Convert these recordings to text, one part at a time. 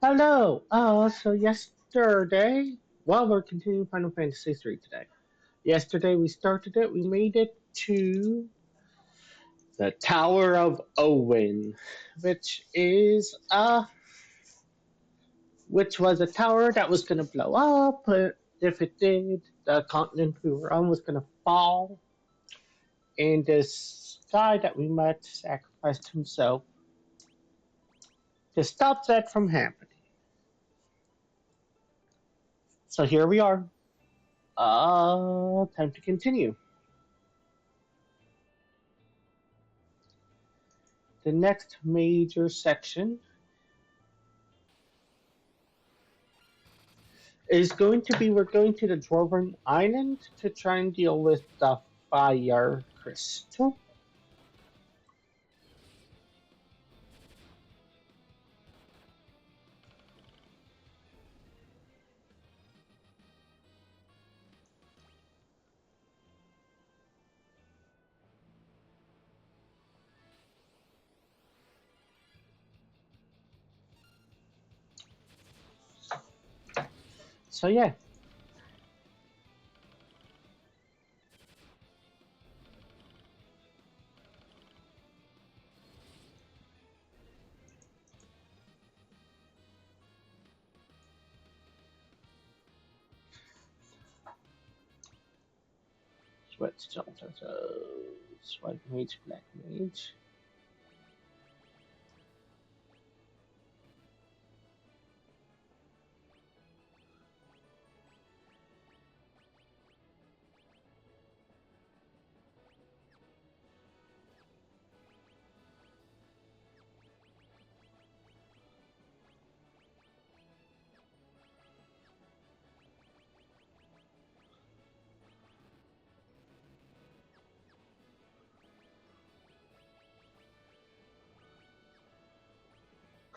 Hello. So yesterday, well, we're continuing Final Fantasy 3 today. Yesterday we started it. We made it to the Tower of Owen, which is which was a tower that was going to blow up. But if it did, the continent we were on was going to fall, and this guy that we met sacrificed himself to stop that from happening. So here we are. Time to continue. The next major section is going to be we're going to the Dwarven Island to try and deal with the fire crystal. So yeah. Switch White Mage, Black Mage.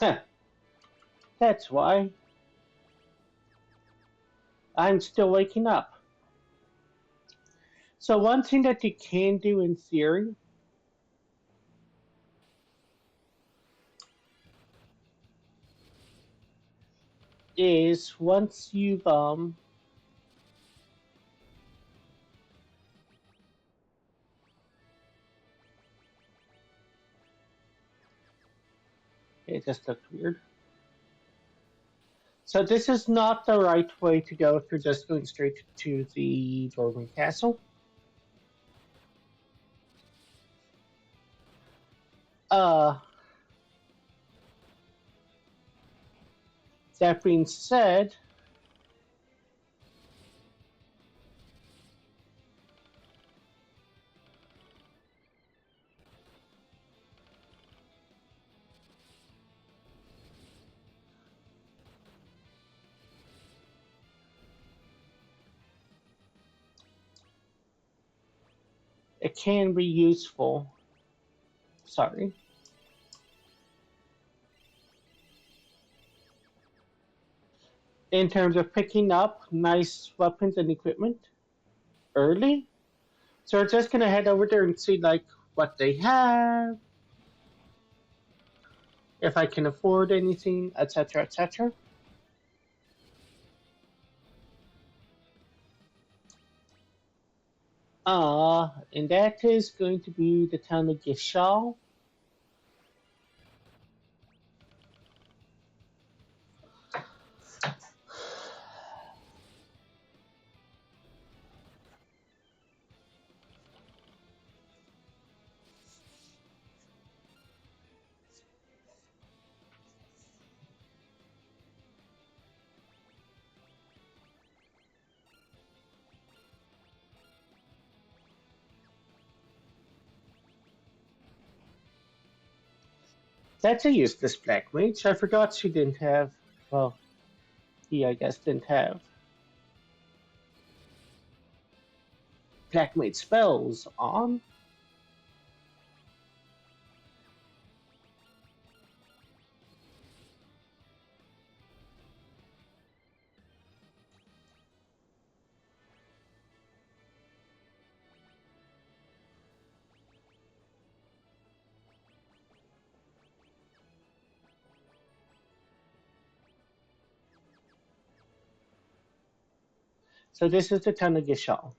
Huh, that's why I'm still waking up. So one thing that you can do in theory is once you've it just looked weird. So this is not the right way to go if you're just going straight to the Dwarven Castle. Uh, that being said, it can be useful. Sorry. In terms of picking up nice weapons and equipment early. So we're just gonna head over there and see like what they have, if I can afford anything, etc., etc. And that is going to be the town of Gishal. That's a useless black mage. I forgot she didn't have. Well, he I guess didn't have black mage spells on. So this is the town of Gishal.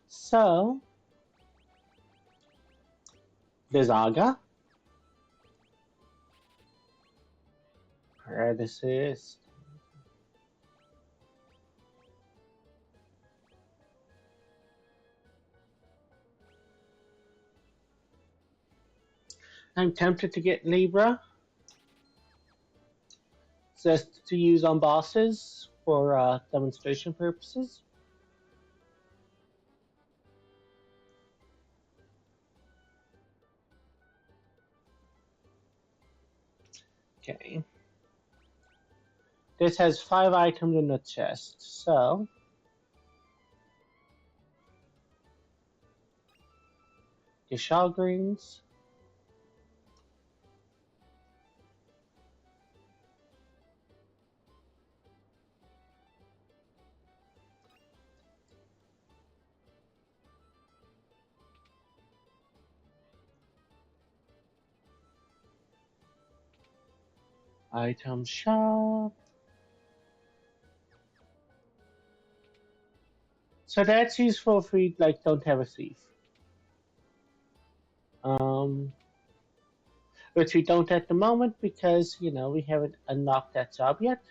So, there's Aga. Parenthesis. I'm tempted to get Libra just to use on bosses for demonstration purposes. Okay. This has 5 items in the chest, so Gishal greens, item shop. So that's useful if we like don't have a thief. Um, which we don't at the moment because we haven't unlocked that job yet.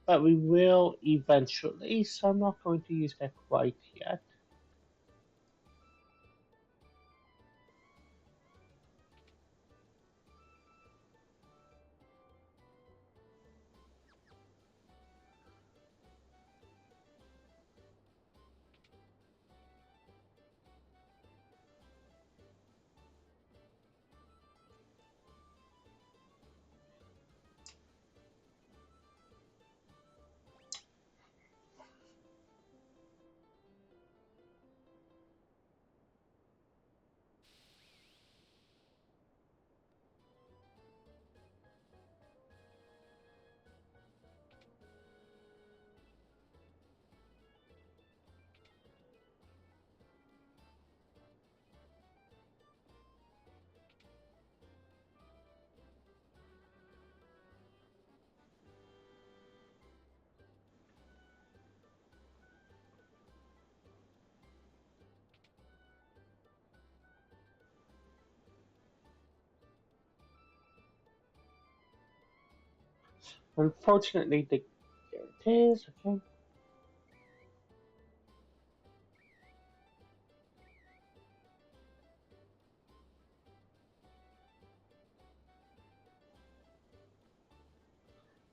But we will eventually, so I'm not going to use that quite yet. Unfortunately, there it is. Okay.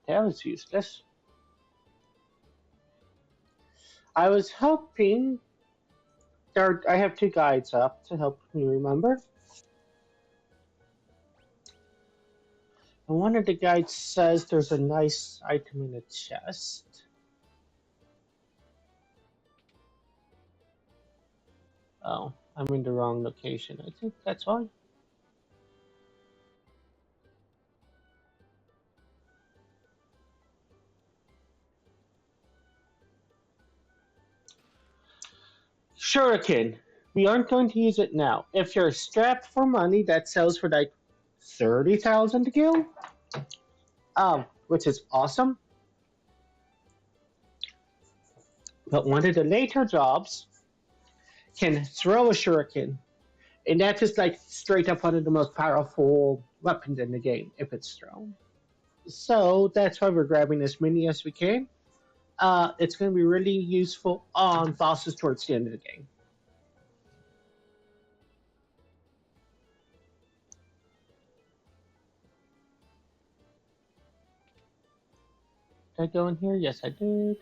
That was useless. I was hoping I have 2 guides up to help me remember. And one of the guides says there's a nice item in the chest. Oh, I'm in the wrong location. I think that's why. Shuriken. We aren't going to use it now. If you're strapped for money, that sells for like 30,000 to kill. Which is awesome. But one of the later jobs can throw a shuriken, and that is like straight up one of the most powerful weapons in the game if it's thrown. So that's why we're grabbing as many as we can. It's going to be really useful on bosses towards the end of the game. Did I go in here? Yes, I did.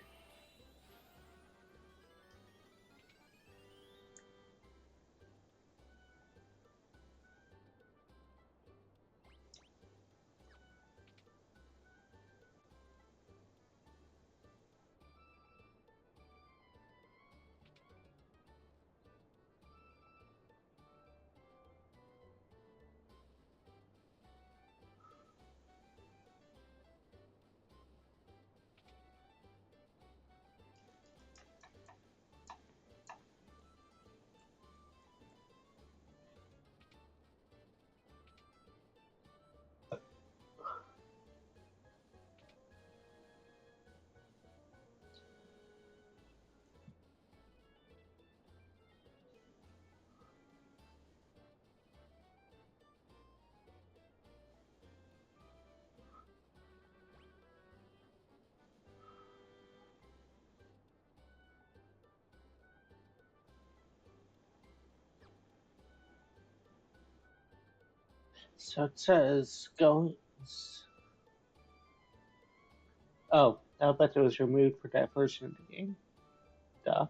So it says going. Oh, I bet it was removed for that version of the game. Duh.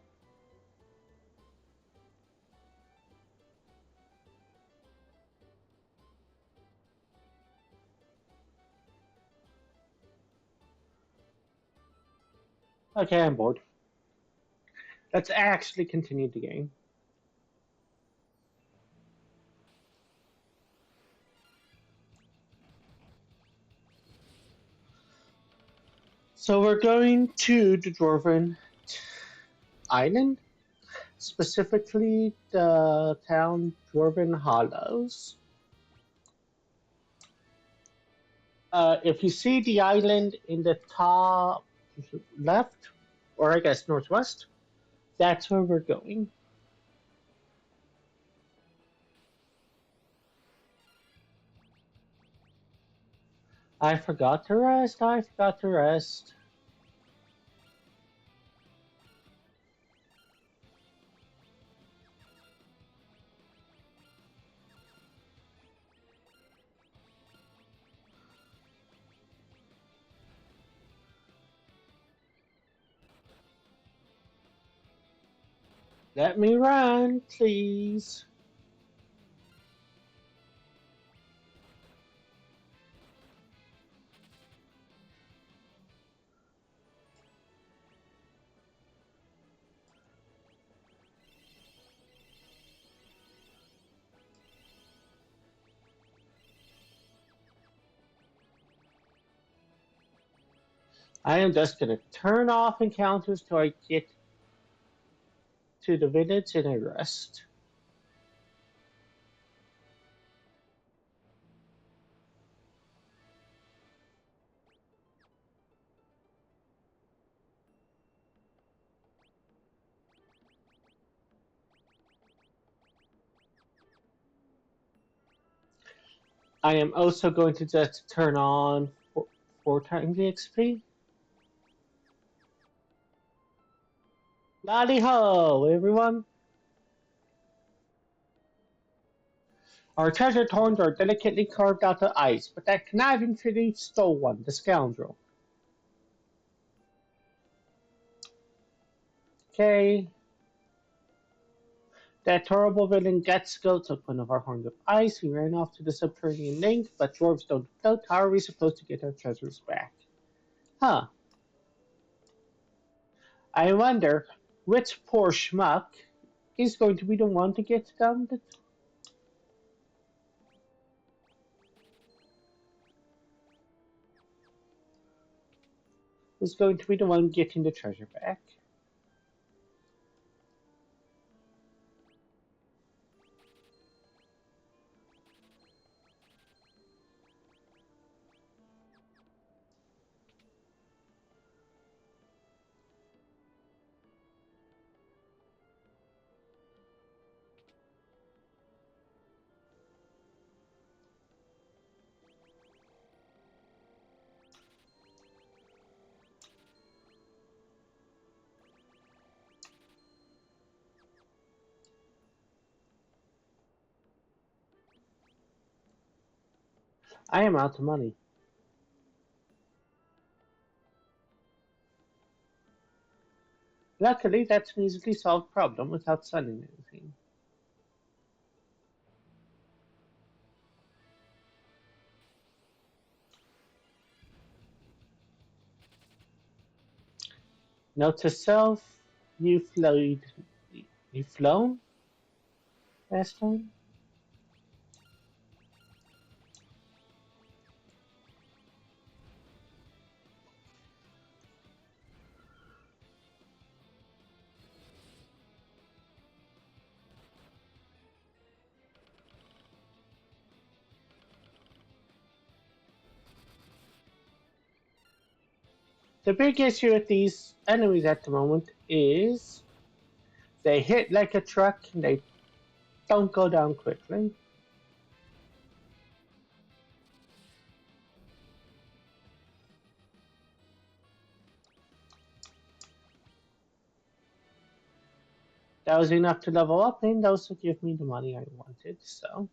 Okay, I'm bored. Let's actually continue the game. So we're going to the Dwarven Island, specifically the town Dwarven Hollows. If you see the island in the top left, or I guess northwest, that's where we're going. I forgot to rest. I forgot to rest. Let me run, please. I am just gonna turn off encounters till I get to the village and I rest. I am also going to just turn on 4 times the XP. Lolly ho, everyone! Our treasure horns are delicately carved out of ice, but that conniving thief stole one, the scoundrel. Okay. That horrible villain Getsko took one of our horns of ice. We ran off to the subterranean lake, but dwarves don't float. How are we supposed to get our treasures back? Huh. I wonder which poor schmuck is going to be the one to get them. Is going to be the one getting the treasure back. I am out of money. Luckily, that's an easily solved problem without selling anything. Note to self, you flowed, you flown last time? The big issue with these enemies at the moment is they hit like a truck and they don't go down quickly. That was enough to level up and also give me the money I wanted, so.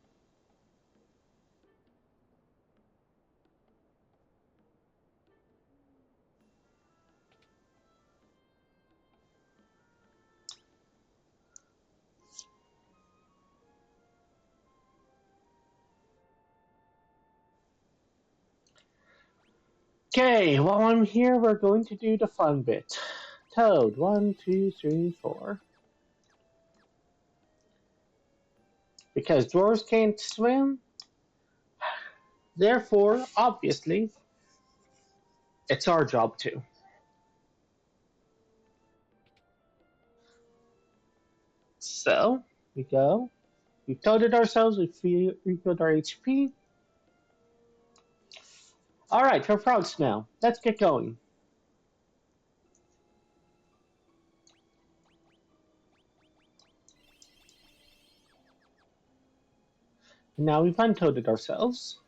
Okay, while I'm here, we're going to do the fun bit. Toad, 1, 2, 3, 4. Because dwarves can't swim, therefore, obviously, it's our job too. So, we go. We've toaded ourselves, we've refilled our HP. Alright, we're frogs now. Let's get going. Now we've untoaded ourselves.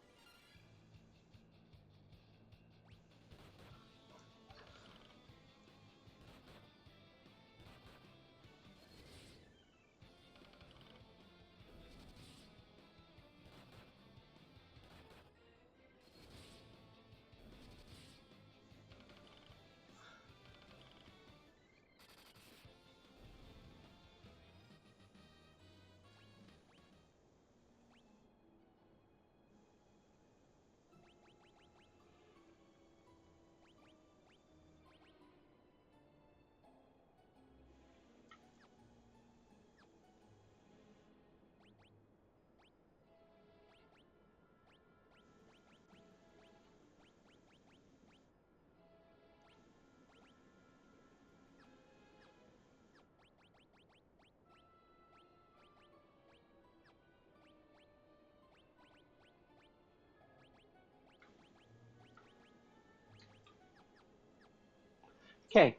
Okay,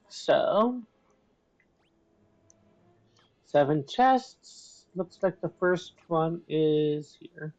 so 7 chests. Looks like the first one is here.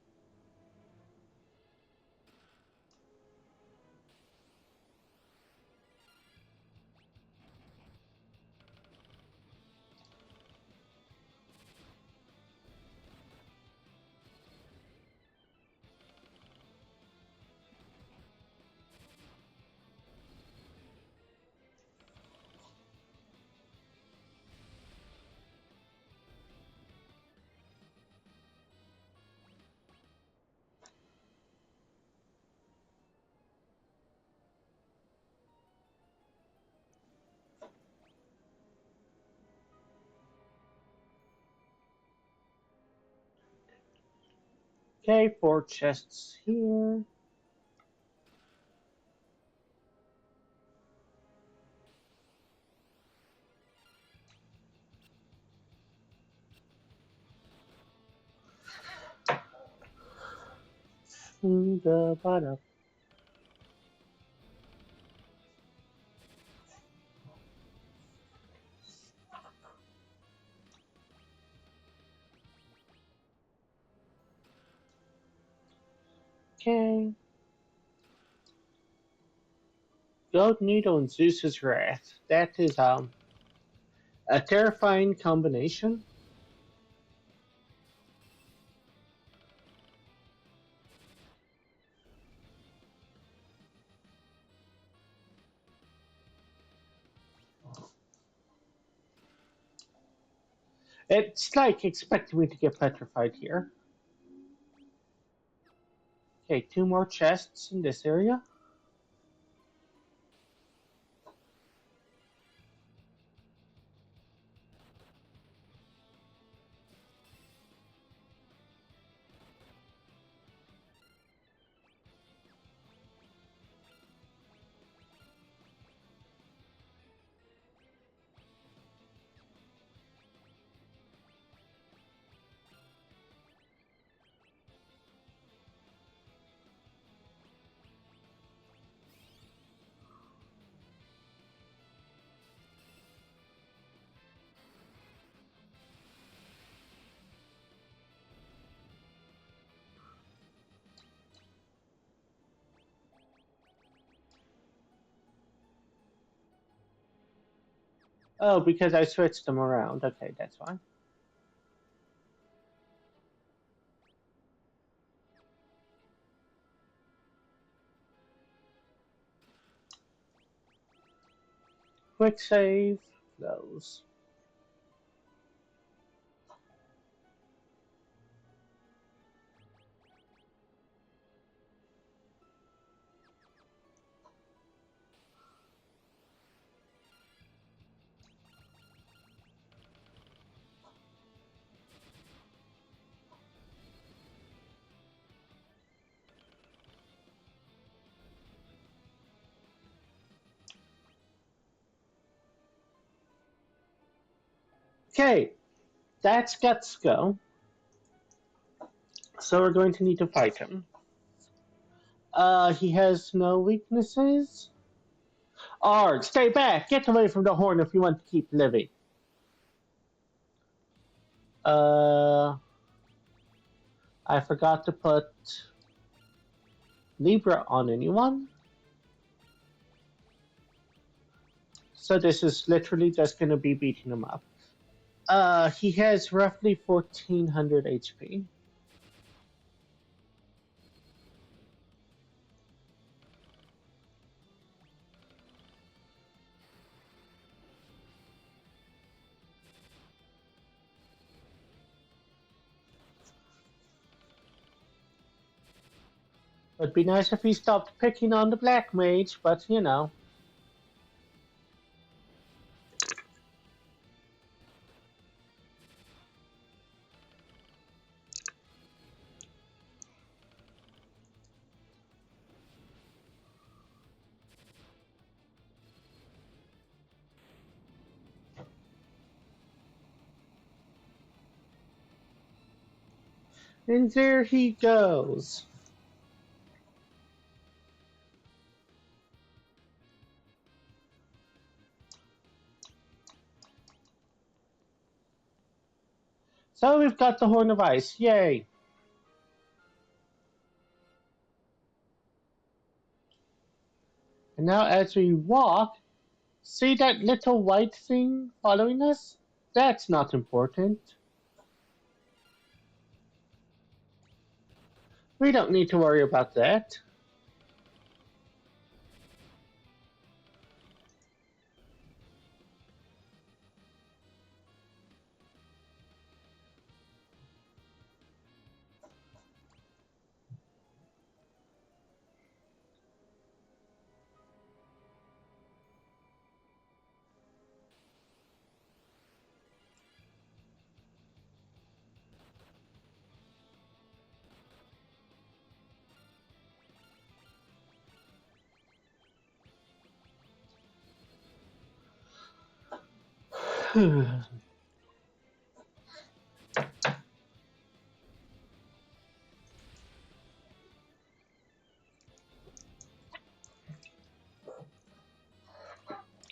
Okay, 4 chests here. The bottom. Okay. Gold Needle and Zeus's Wrath. That is a terrifying combination. It's like expecting me to get petrified here. Okay, 2 more chests in this area. Oh, because I switched them around. Okay, that's fine. Quick save. Those. Okay, that's Guts go. So we're going to need to fight him. He has no weaknesses. Arg, stay back! Get away from the horn if you want to keep living. Uh, I forgot to put Libra on anyone. So this is literally just going to be beating him up. He has roughly 1400 HP. It'd be nice if he stopped picking on the black mage, but you know. And there he goes. So we've got the Horn of Ice. Yay. And now as we walk, see that little white thing following us? That's not important. We don't need to worry about that.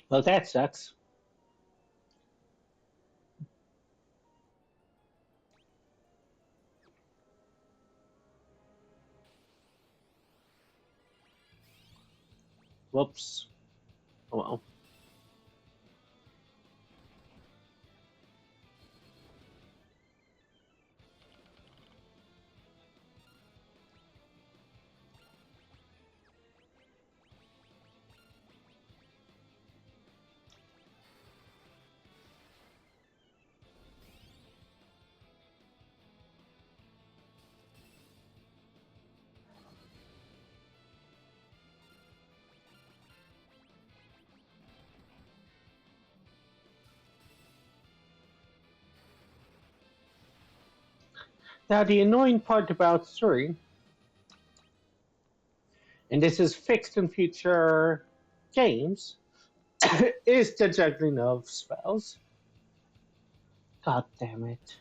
Well, that sucks. Whoops. Oh well. Now, the annoying part about Suri, and this is fixed in future games, is the juggling of spells. God damn it.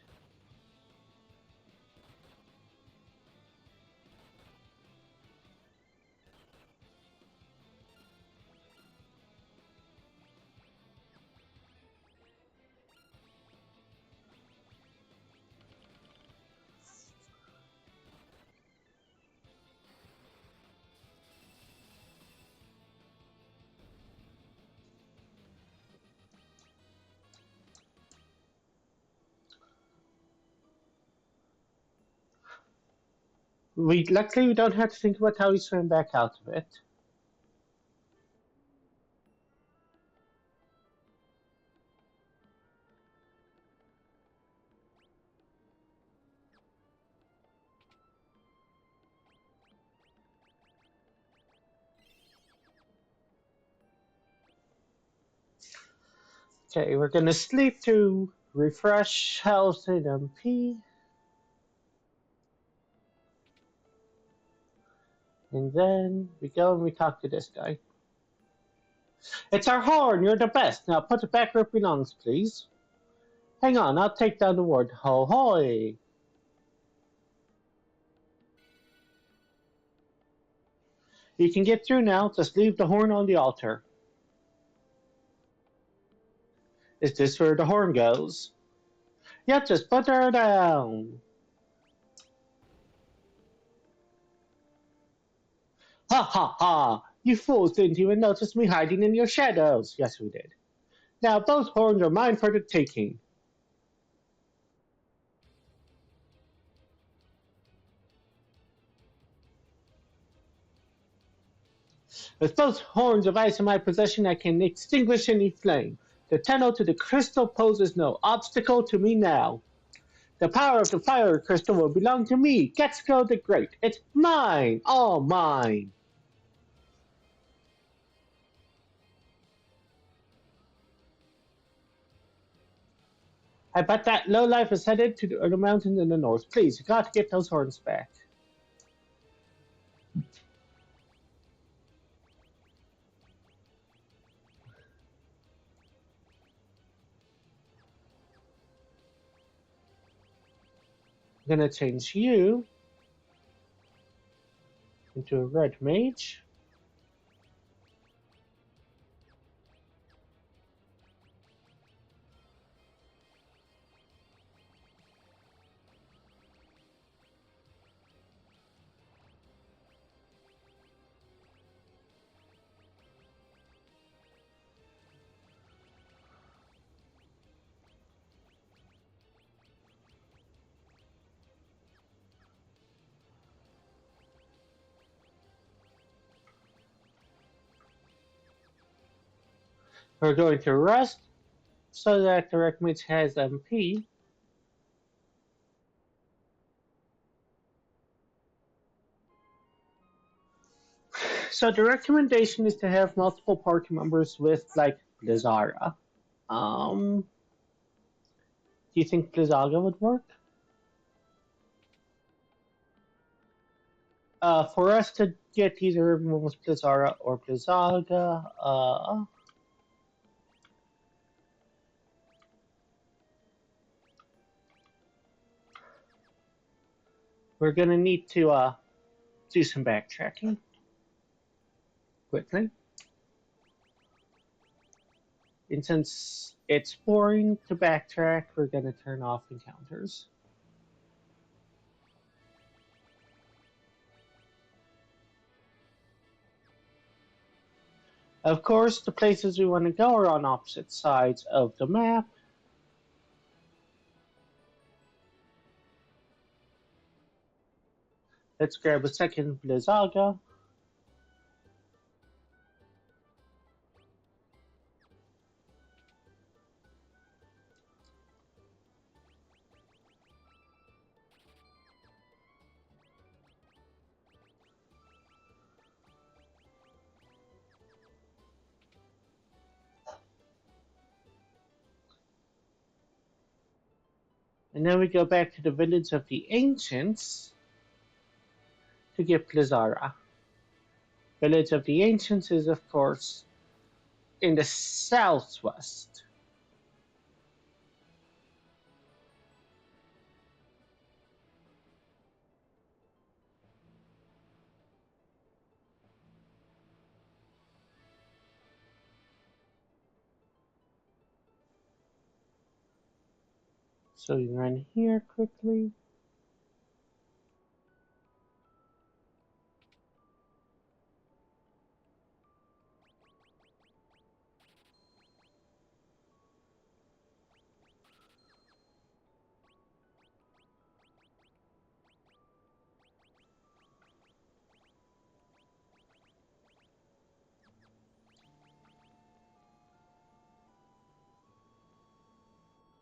Luckily we don't have to think about how we swim back out of it. Okay, we're gonna sleep to refresh health and MP. And then we go and we talk to this guy. It's our horn, you're the best. Now put it back where it belongs, please. Hang on, I'll take down the word ho hoy. You can get through now, just leave the horn on the altar. Is this where the horn goes? Yep, just put her down. Ha ha ha! You fools didn't even notice me hiding in your shadows. Yes, we did. Now both horns are mine for the taking. With both horns of ice in my possession, I can extinguish any flame. The tunnel to the crystal poses no obstacle to me now. The power of the fire crystal will belong to me, Getsuko the Great. It's mine, all mine. I bet that lowlife is headed to the mountains in the north. Please, you got to get those horns back. I'm gonna change you into a red mage. We're going to rest so that the red mage has MP. So the recommendation is to have multiple party members with like Blizzara. Do you think Blizzaga would work? For us to get either everyone with Blizzara or Blizzaga, we're gonna need to do some backtracking quickly. And since it's boring to backtrack, we're gonna turn off encounters. Of course, the places we want to go are on opposite sides of the map. Let's grab a second Blizzaga. And then we go back to the village of the ancients to get Blizzara. Village of the ancients is, of course, in the southwest. So you run here quickly.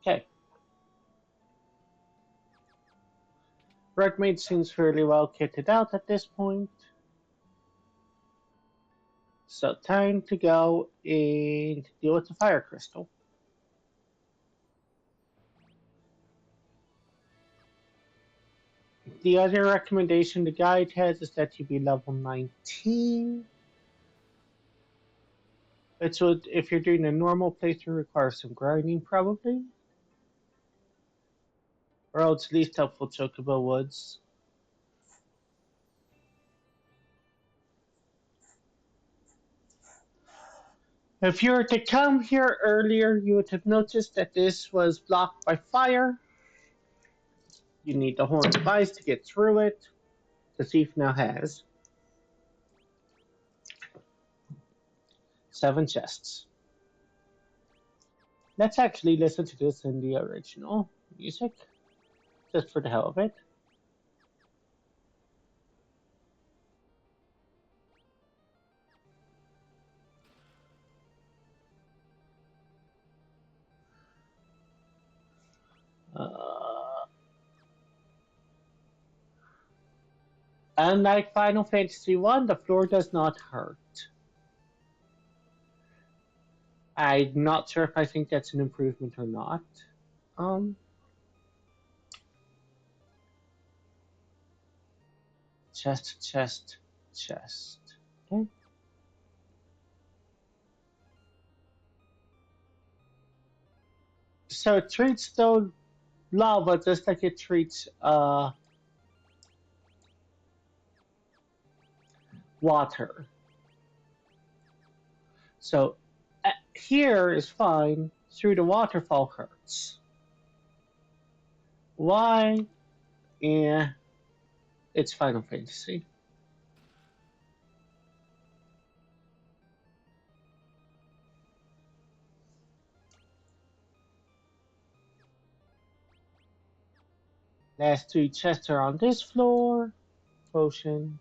Okay. Red Mage seems fairly well kitted out at this point. So time to go and deal with the fire crystal. The other recommendation the guide has is that you be level 19. It's what if you're doing a normal playthrough requires some grinding probably. World's least helpful chocobo woods. If you were to come here earlier, you would have noticed that this was blocked by fire. You need the horn device to get through it. The thief now has 7 chests. Let's actually listen to this in the original music, just for the hell of it. Unlike Final Fantasy 1, the floor does not hurt. I'm not sure if I think that's an improvement or not. Chest, chest, chest. Okay. So it treats the lava just like it treats water. So here is fine, through the waterfall hurts. Why? Yeah, it's Final Fantasy. Last 3 chests are on this floor. Potion.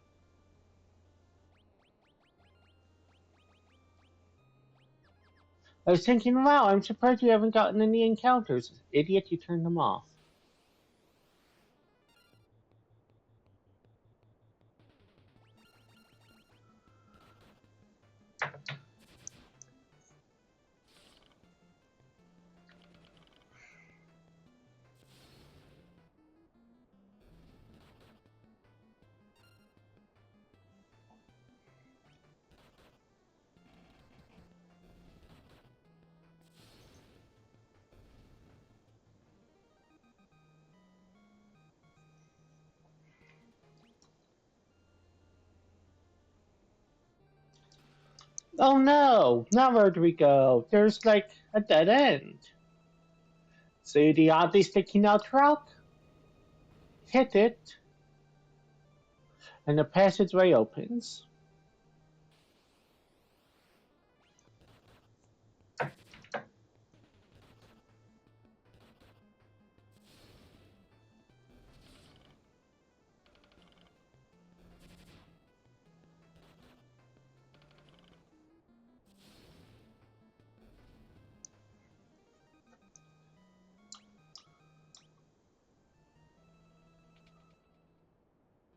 I was thinking, wow, I'm surprised you haven't gotten any encounters. Idiot, you turned them off. Oh no! Now where do we go? There's like a dead end. See the oddly sticking out rock? Hit it, and the passageway opens.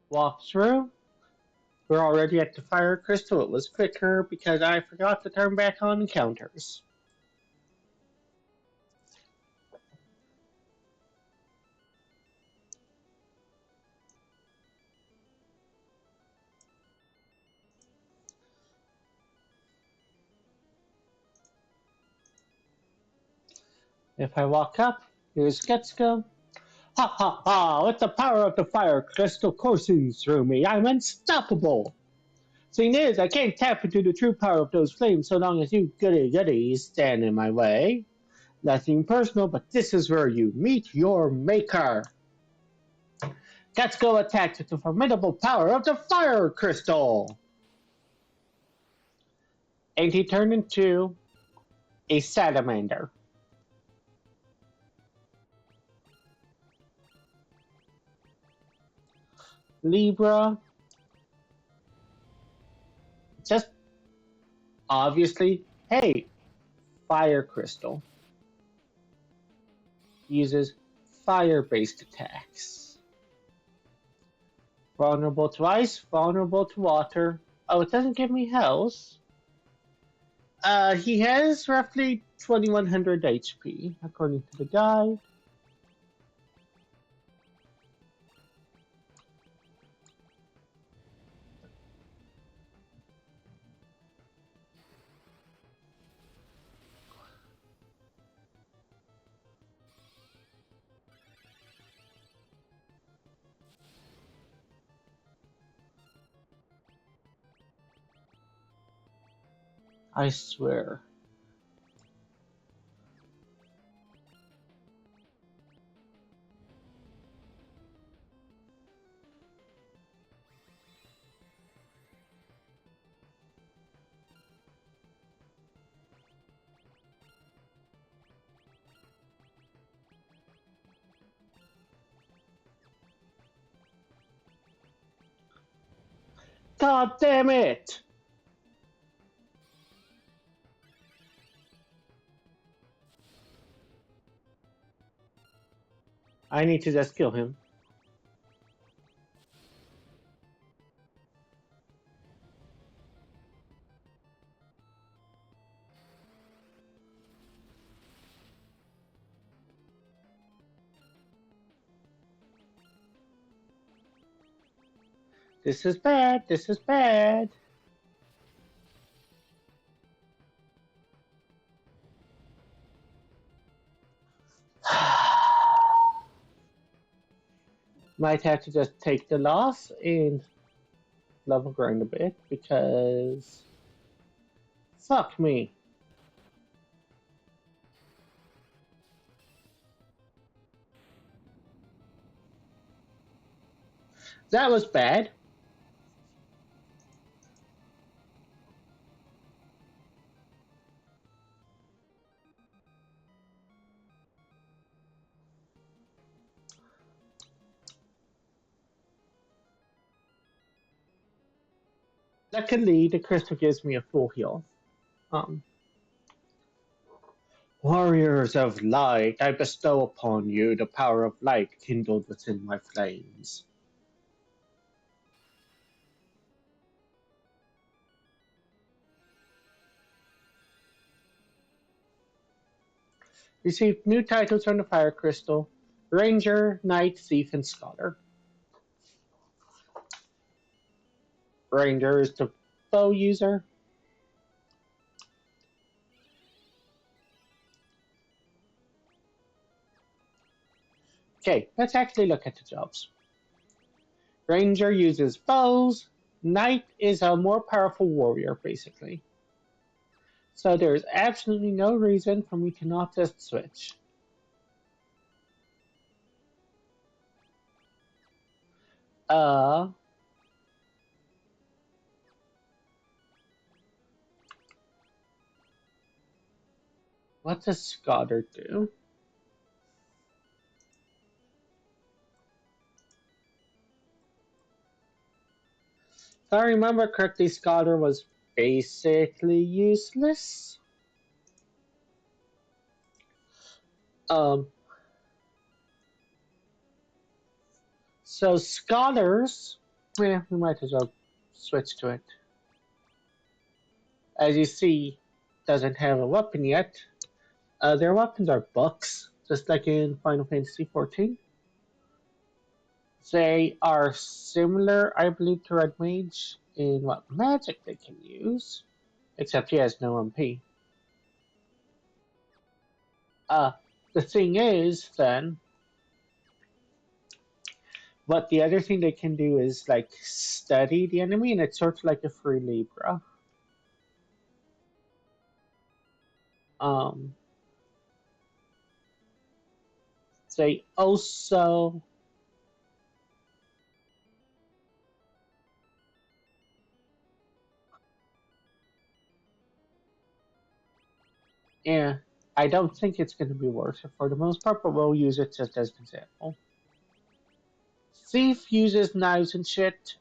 Walk through. We're already at the fire crystal. It was quicker because I forgot to turn back on encounters. If I walk up, here's Getsuko. Ha ha ha! With the power of the fire crystal coursing through me, I'm unstoppable! Thing is, I can't tap into the true power of those flames so long as you goody-goodies stand in my way. Nothing personal, but this is where you meet your maker. Getsuko attacked with the formidable power of the fire crystal! And he turned into a salamander. Libra, just obviously, hey, fire crystal. Uses fire-based attacks. Vulnerable to ice, vulnerable to water. Oh, it doesn't give me health. He has roughly 2100 HP, according to the guide. I swear. God damn it! I need to just kill him. This is bad. This is bad. Might have to just take the loss and level grind a bit because fuck me. That was bad. Luckily, the crystal gives me a full heal. Um, Warriors of light, I bestow upon you the power of light kindled within my flames. Received new titles from the Fire Crystal: Ranger, Knight, Thief, and Scholar. Ranger is the bow user. Okay, let's actually look at the jobs. Ranger uses bows. Knight is a more powerful warrior, basically. So there's absolutely no reason for me to not just switch. Uh, what does Scholar do? If I remember correctly, Scholar was basically useless. Um, so Scholars, yeah, we might as well switch to it. As you see, doesn't have a weapon yet. Their weapons are books, just like in Final Fantasy XIV. They are similar, I believe, to Red Mage in what magic they can use, except he has no MP. Uh, the thing is, then, what the other thing they can do is like study the enemy, and it's sort of like a free Libra. Um, they also, yeah, I don't think it's going to be worth it for the most part, but we'll use it just as an example. Thief uses knives and shit.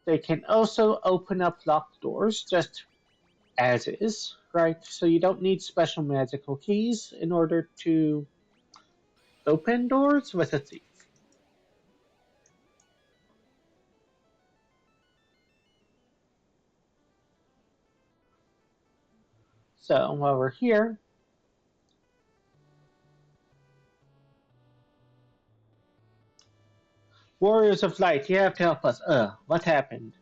They can also open up locked doors just as is, right? So you don't need special magical keys in order to open doors with a thief. So while we're here, Warriors of Light, you have to help us. What happened?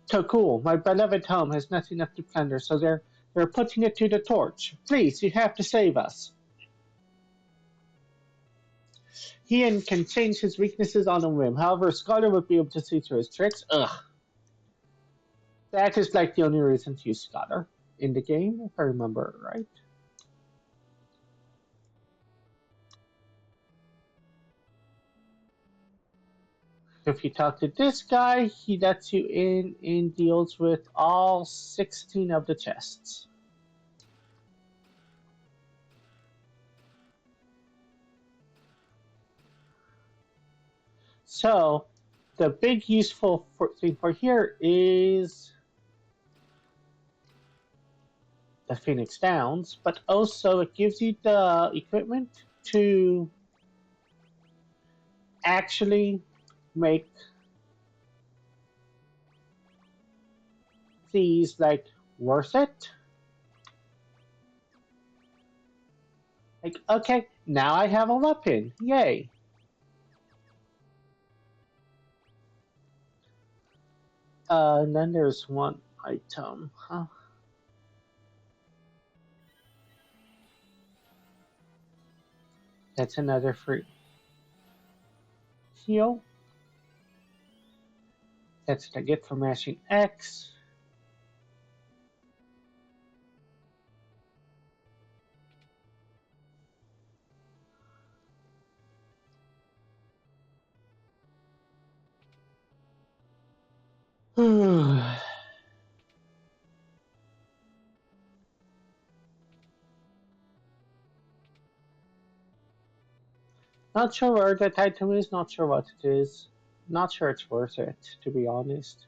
So cool. My beloved home has nothing left to plunder, so they're putting it to the torch. Please, you have to save us. Ian can change his weaknesses on a whim. However, Scholar would be able to see through his tricks. Ugh. That is like the only reason to use Scholar in the game, if I remember right. If you talk to this guy, he lets you in and deals with all 16 of the chests. So, the big useful thing for here is the Phoenix Downs, but also it gives you the equipment to actually make these like worth it. Like, okay, now I have a weapon. Yay. And then there's one item, huh? That's another free heal. That's what I get for mashing X. Not sure where that item is, not sure what it is. Not sure it's worth it, to be honest.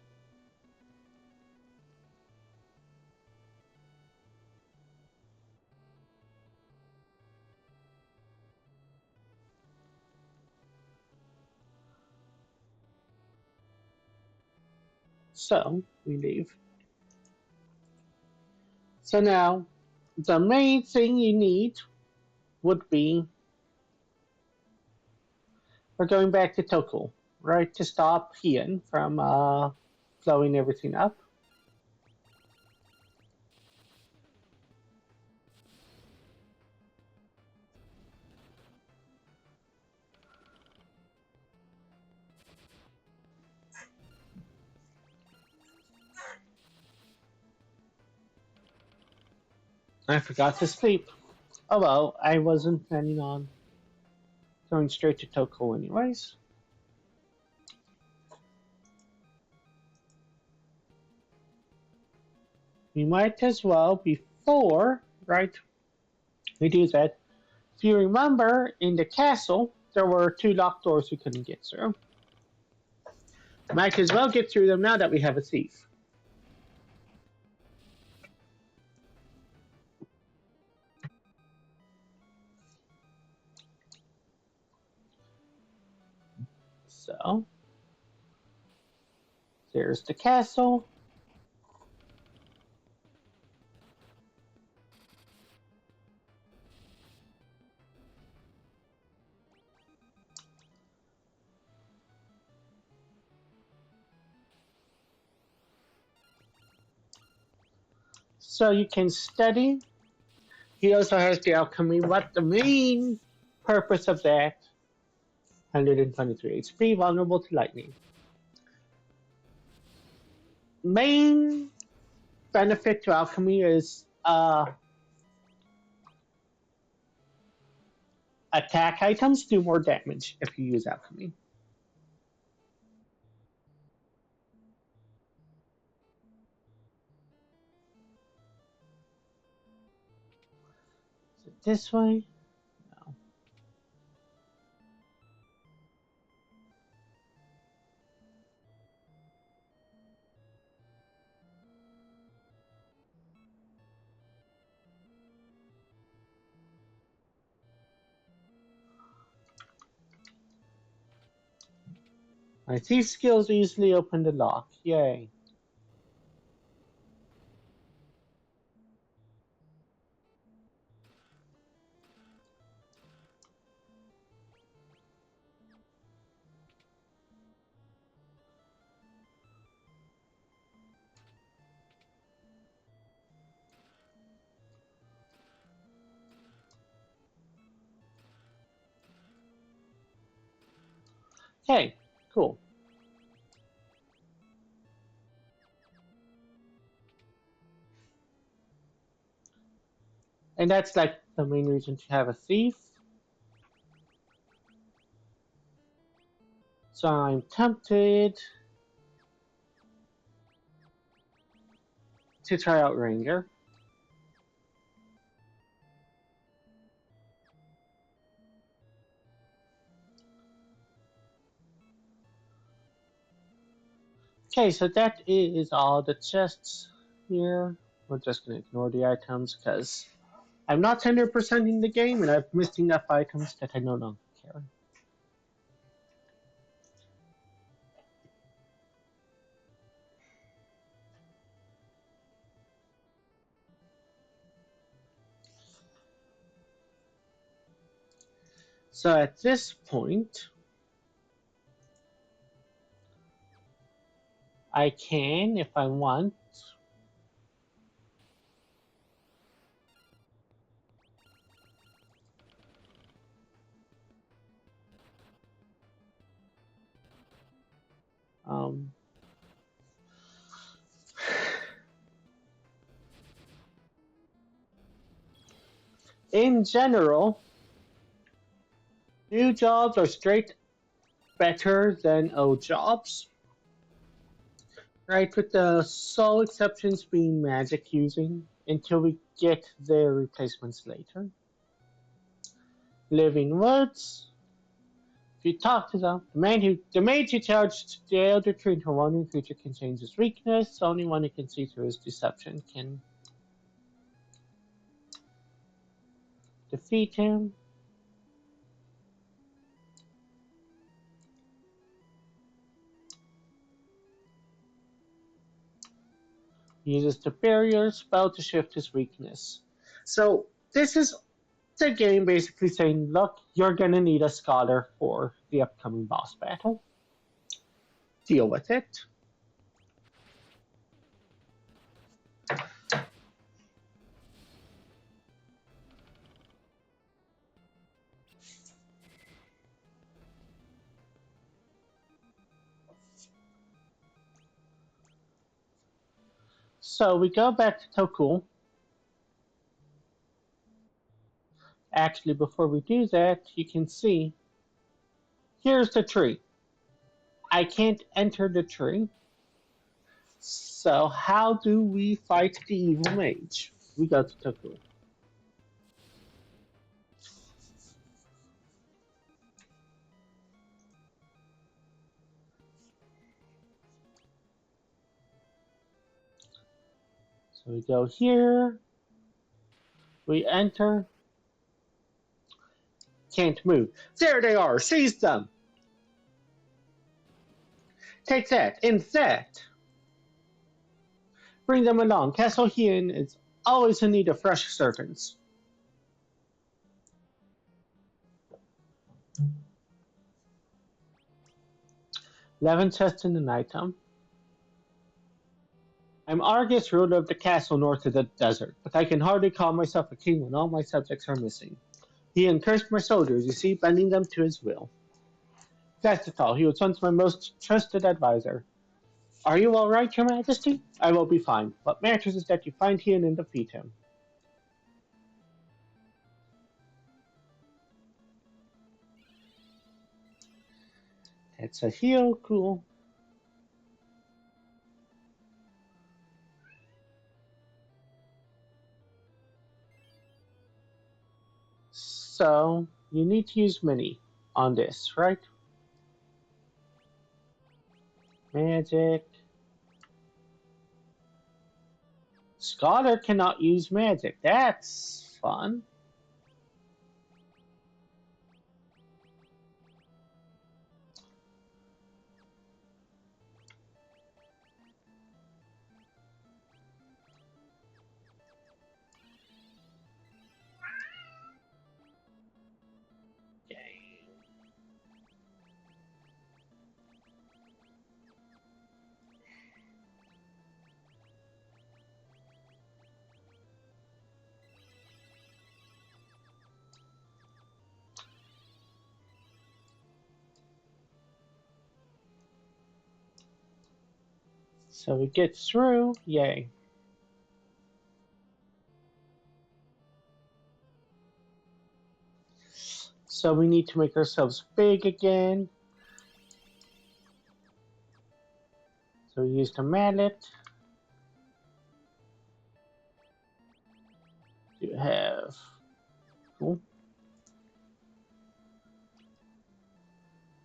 So, we leave. So now, the main thing you need would be we're going back to Tokyo, right? To stop Hien from blowing everything up. I forgot to sleep. Oh well, I wasn't planning on going straight to Tokyo anyways. We might as well, before, right, we do that. If you remember, in the castle, there were two locked doors we couldn't get through. Might as well get through them now that we have a thief. So, there's the castle. So you can study. He also has the alchemy. What the main purpose of that? 123 HP, vulnerable to lightning. Main benefit to alchemy is attack items do more damage if you use alchemy. So this way, no. My thief skills easily open the lock. Yay. Okay, cool. And that's like the main reason to have a thief. So I'm tempted to try out Ranger. Okay, so that is all the chests here. We're just going to ignore the items because I'm not 100% in the game and I've missed enough items that I no longer care. So at this point, I can, if I want, um, in general, new jobs are straight better than old jobs. Right, with the sole exceptions being magic using until we get their replacements later. Living woods. If you talk to them, the mage who charged the elder tree into a wandering creature can change his weakness. Only one who can see through his deception can defeat him. He uses the barrier spell to shift his weakness. So this is the game basically saying, look, you're gonna need a scholar for the upcoming boss battle. Deal with it. So we go back to Tokul. Actually, before we do that, you can see here's the tree. I can't enter the tree. So how do we fight the evil mage? We go to Tokul. So we go here. We enter. Can't move. There they are. Seize them. Take that and that. Bring them along. Castle Hien is always in need of fresh servants. 11 chests in an item. I'm Argus, ruler of the castle north of the desert, but I can hardly call myself a king when all my subjects are missing. He encursed my soldiers, you see, bending them to his will. That's it all. He was once my most trusted advisor. Are you all right, Your Majesty? I will be fine. What matters is that you find Hien and defeat him. That's a heal, cool. So, you need to use Mini on this, right? Magic. Scholar cannot use magic. That's fun. So we get through, yay. So we need to make ourselves big again. So we use the mallet to have, cool.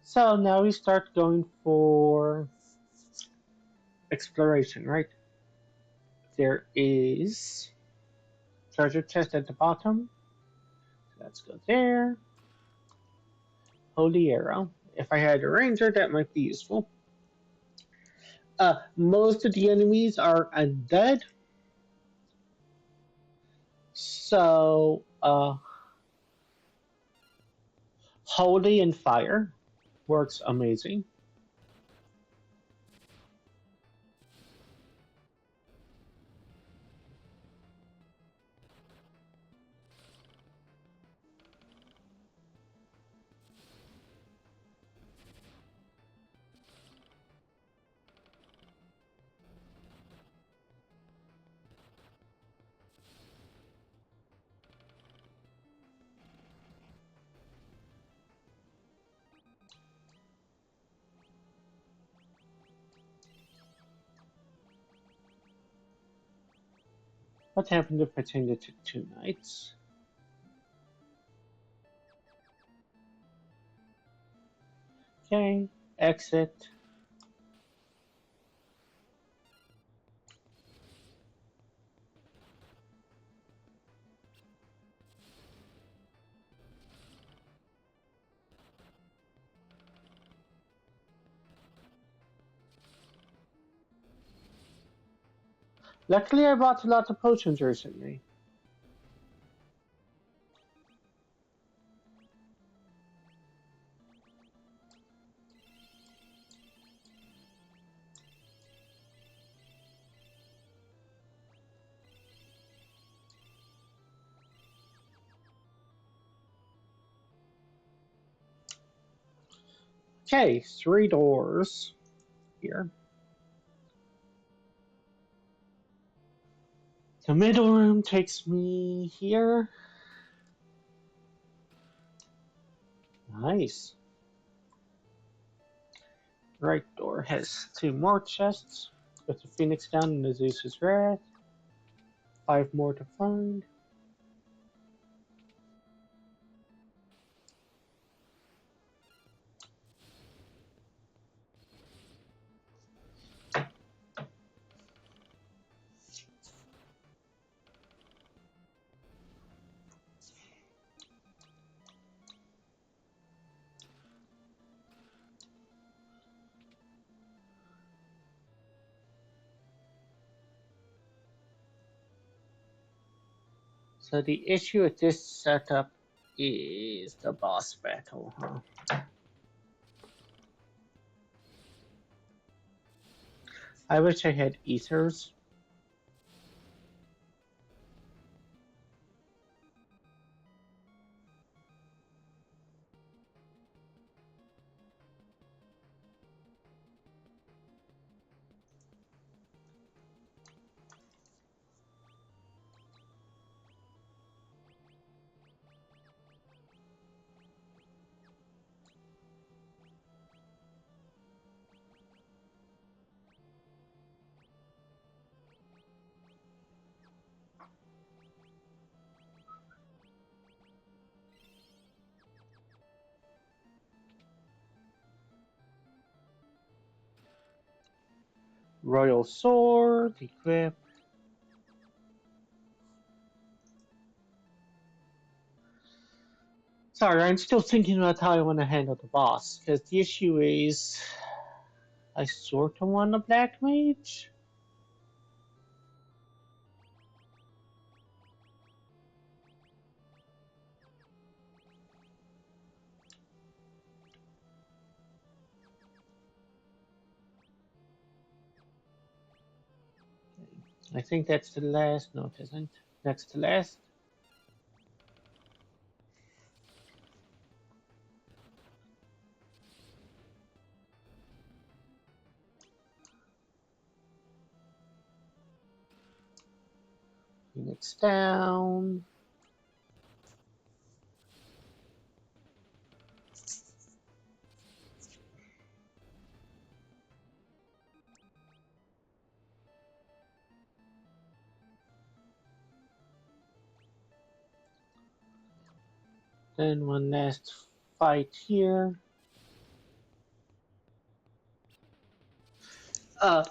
So now we start going for exploration, right? There is treasure chest at the bottom. Let's go there. Holy arrow. If I had a ranger, that might be useful. Most of the enemies are undead. So, holy and fire works amazing. What happened if I change it to 2 nights? Okay, exit. Luckily, I bought a lot of potions recently. Okay, 3 doors here. The middle room takes me here. Nice. Right door has 2 more chests with the Phoenix down and the Zeus's Wrath. 5 more to find. So the issue with this setup is the boss battle, huh? I wish I had ethers. Royal Sword, equip. Sorry, I'm still thinking about how I want to handle the boss, because the issue is I sort of want a black mage. I think that's the last. No, it isn't. Next to last. Phoenix down. Then one last fight here.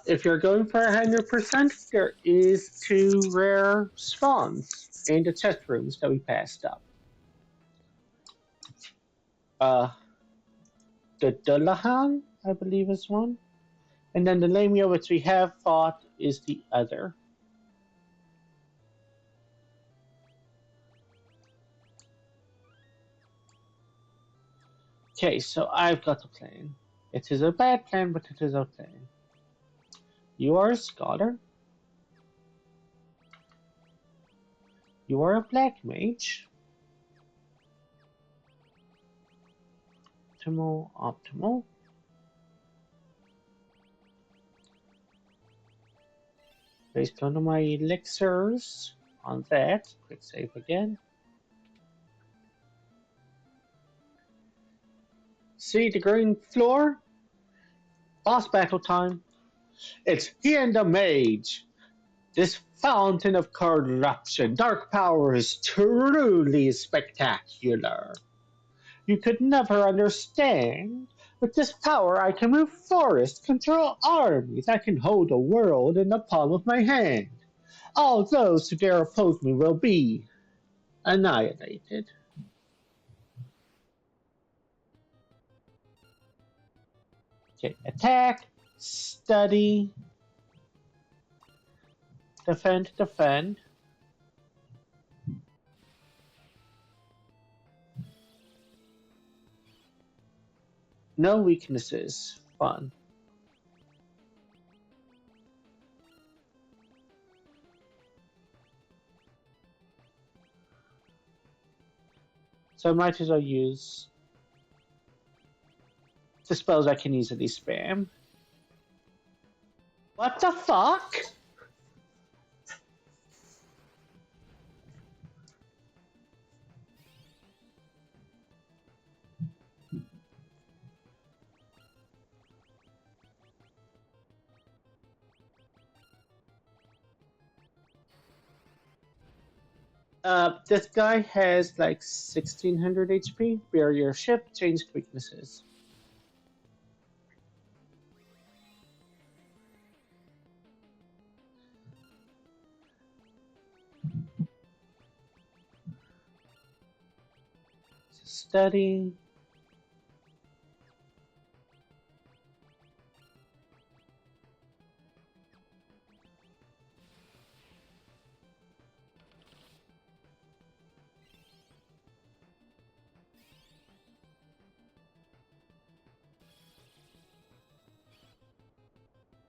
If you're going for 100%, there is 2 rare spawns in the chest rooms that we passed up. Uh, the Dullahan, I believe, is one. And then the Lamia, which we have fought, is the other. Okay, so I've got a plan. It is a bad plan, but it is a plan. You are a scholar. You are a black mage. Optimal, optimal. Based on my elixirs on that, quick save again. See the green floor? Boss battle time. It's he and the mage. This fountain of corruption, dark power is truly spectacular. You could never understand. With this power, I can move forests, control armies, I can hold the world in the palm of my hand. All those who dare oppose me will be annihilated. Okay, attack, study, defend, defend. No weaknesses. Fun. So I might as well use the spells I can easily spam. What the fuck? This guy has like 1600 HP. Barrier ship, changed weaknesses. Study.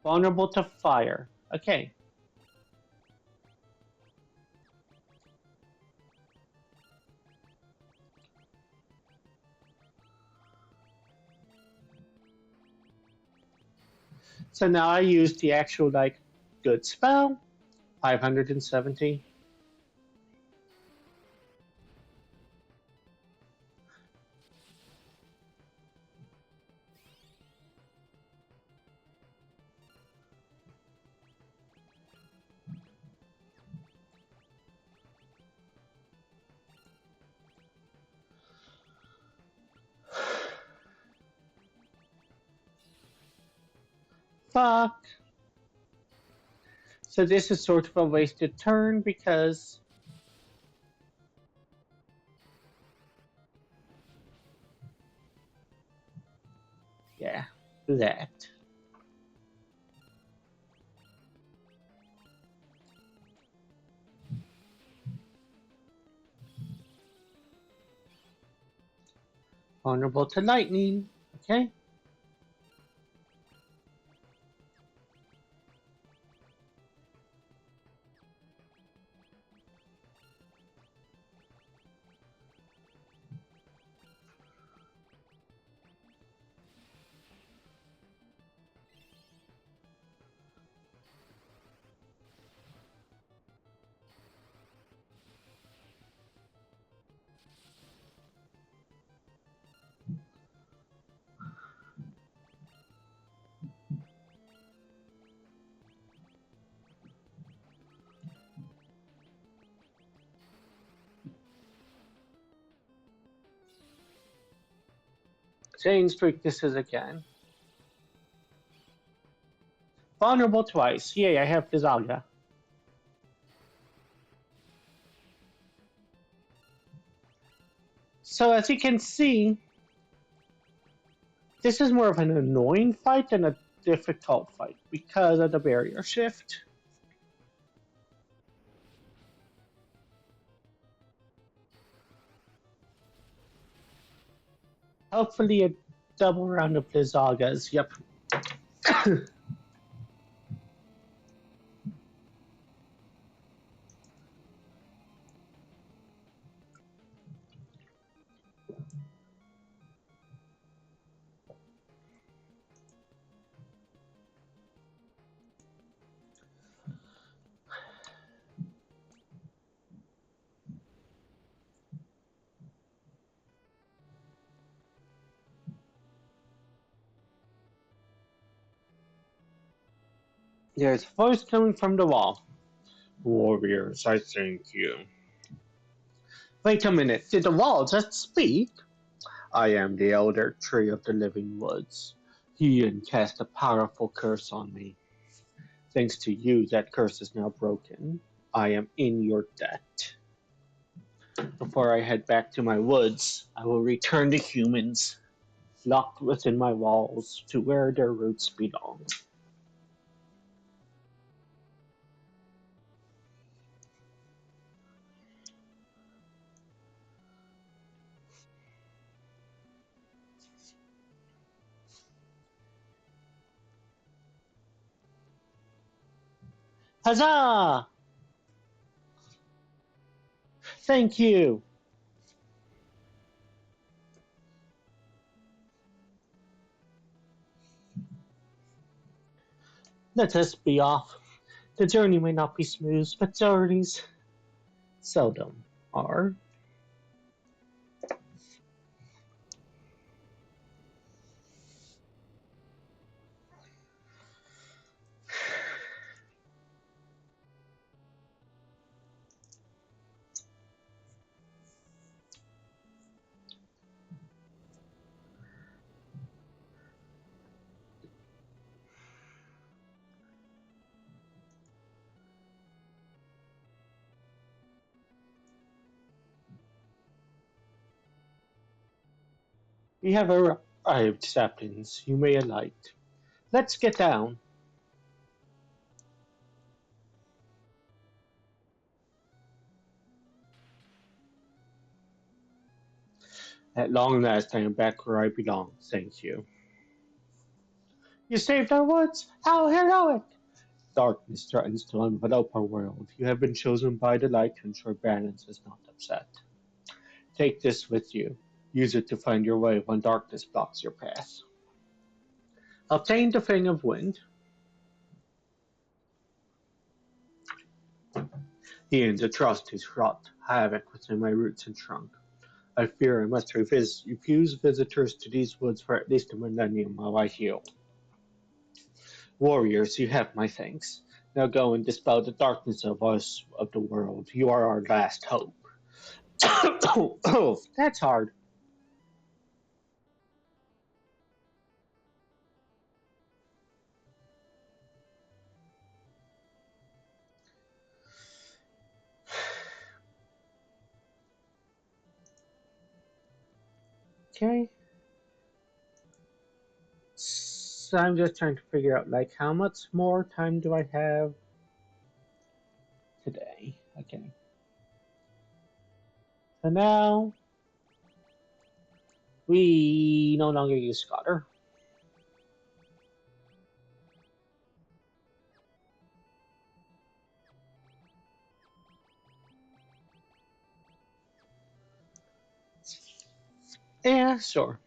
Vulnerable to fire. Okay. So now I use the actual like good spell. 570. Fuck. So this is sort of a wasted turn because yeah, that. Vulnerable to lightning. Okay. Change weaknesses again. Vulnerable twice. Yay, I have Visaga. So as you can see, this is more of an annoying fight than a difficult fight because of the barrier shift. Hopefully a double round of Visagas. Yep. There's a voice coming from the wall. Warriors, I thank you. Wait a minute, did the wall just speak? I am the elder tree of the living woods. He cast a powerful curse on me. Thanks to you, that curse is now broken. I am in your debt. Before I head back to my woods, I will return to humans, locked within my walls, to where their roots belong. Huzzah! Thank you! Let us be off. The journey may not be smooth, but journeys seldom are. We have arrived, saplings. You may alight. Let's get down. At long last, I am back where I belong. Thank you. You saved our woods. How heroic! Darkness threatens to envelop our world. You have been chosen by the light to ensure balance is not upset. Take this with you. Use it to find your way when darkness blocks your path. Obtain the Fang of Wind. The trust has wrought havoc within my roots and trunk. I fear I must refuse visitors to these woods for at least a millennium while I heal. Warriors, you have my thanks. Now go and dispel the darkness of us of the world. You are our last hope. Oh, that's hard. Okay. So I'm just trying to figure out like how much more time do I have today? Okay. So now we no longer use Scotter. Yeah, sure.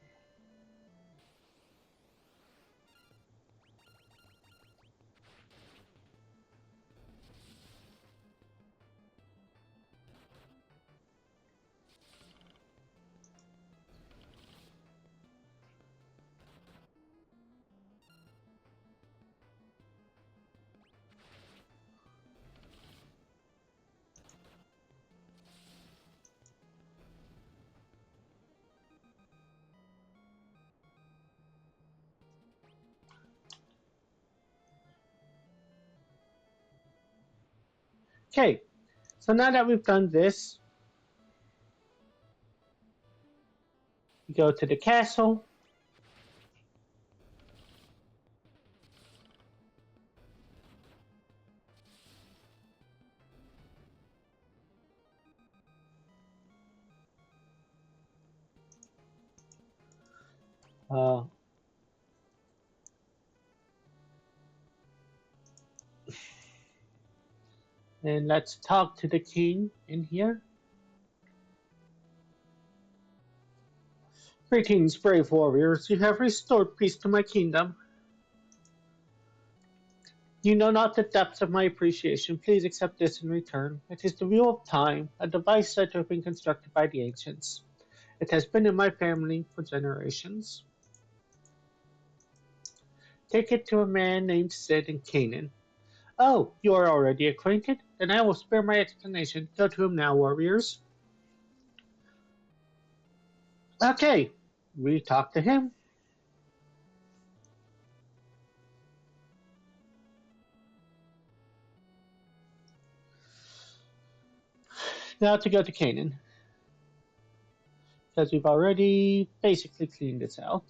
Okay, so now that we've done this, we go to the castle. Uh, and let's talk to the king in here. Greetings, brave warriors. You have restored peace to my kingdom. You know not the depth of my appreciation. Please accept this in return. It is the wheel of time, a device said to have been constructed by the ancients. It has been in my family for generations. Take it to a man named Sid in Canaan. Oh, you are already acquainted? Then I will spare my explanation. Go to him now, warriors. Okay, we talk to him. Now to go to Canaan, because we've already basically cleaned this out.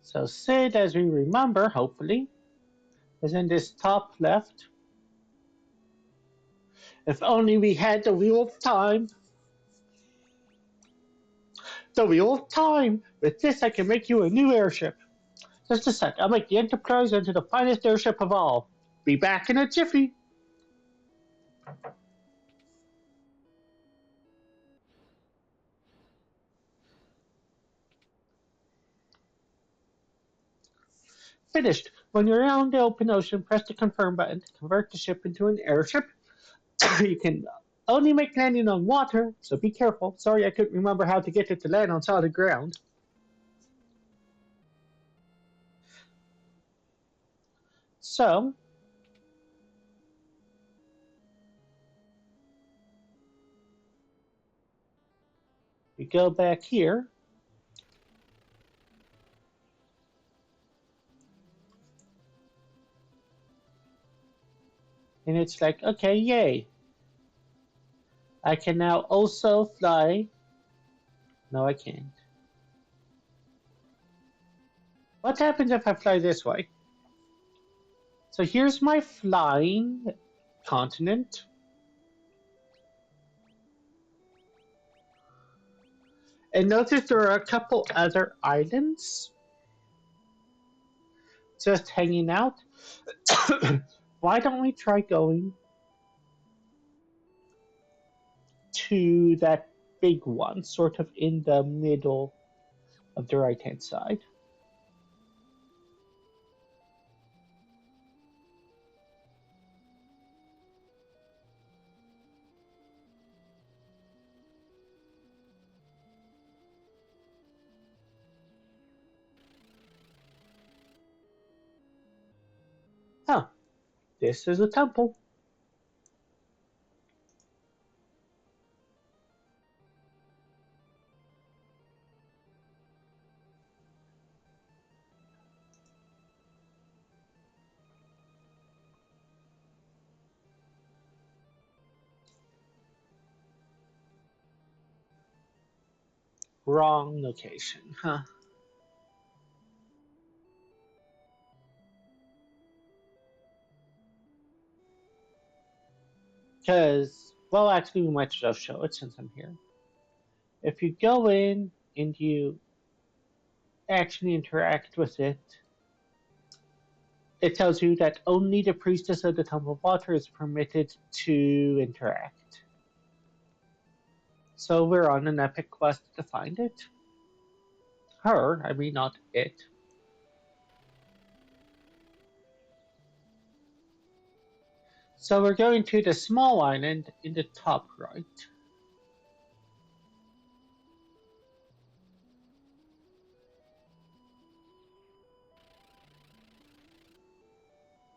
So Sid, as we remember, hopefully, is in this top left. If only we had the wheel of time. The wheel of time! With this, I can make you a new airship. Just a sec, I'll make the Enterprise into the finest airship of all. Be back in a jiffy. Finished. When you're out in the open ocean, press the confirm button to convert the ship into an airship. You can only make landing on water, so be careful. Sorry, I couldn't remember how to get it to land on solid ground. So, we go back here. And it's like, okay, yay. I can now also fly. No, I can't. What happens if I fly this way? So here's my flying continent. And notice there are a couple other islands just hanging out. Why don't we try going to that big one, sort of in the middle of the right hand side? Oh, this is a temple. Wrong location, huh? Because, well, actually, we might just show it since I'm here. If you go in and you actually interact with it, it tells you that only the priestess of the Temple of Water is permitted to interact. So we're on an epic quest to find it. Her, I mean, not it. So we're going to the small island in the top right.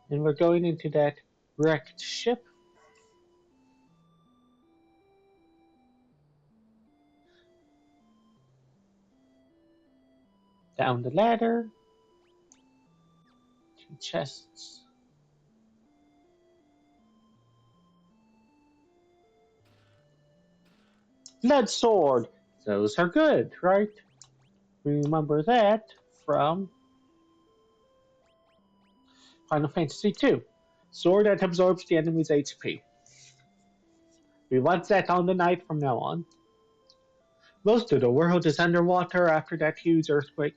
And we're going into that wrecked ship. Down the ladder. Two chests. Lead sword. Those are good, right? Remember that from Final Fantasy II. Sword that absorbs the enemy's HP. We want that on the night from now on. Most of the world is underwater after that huge earthquake.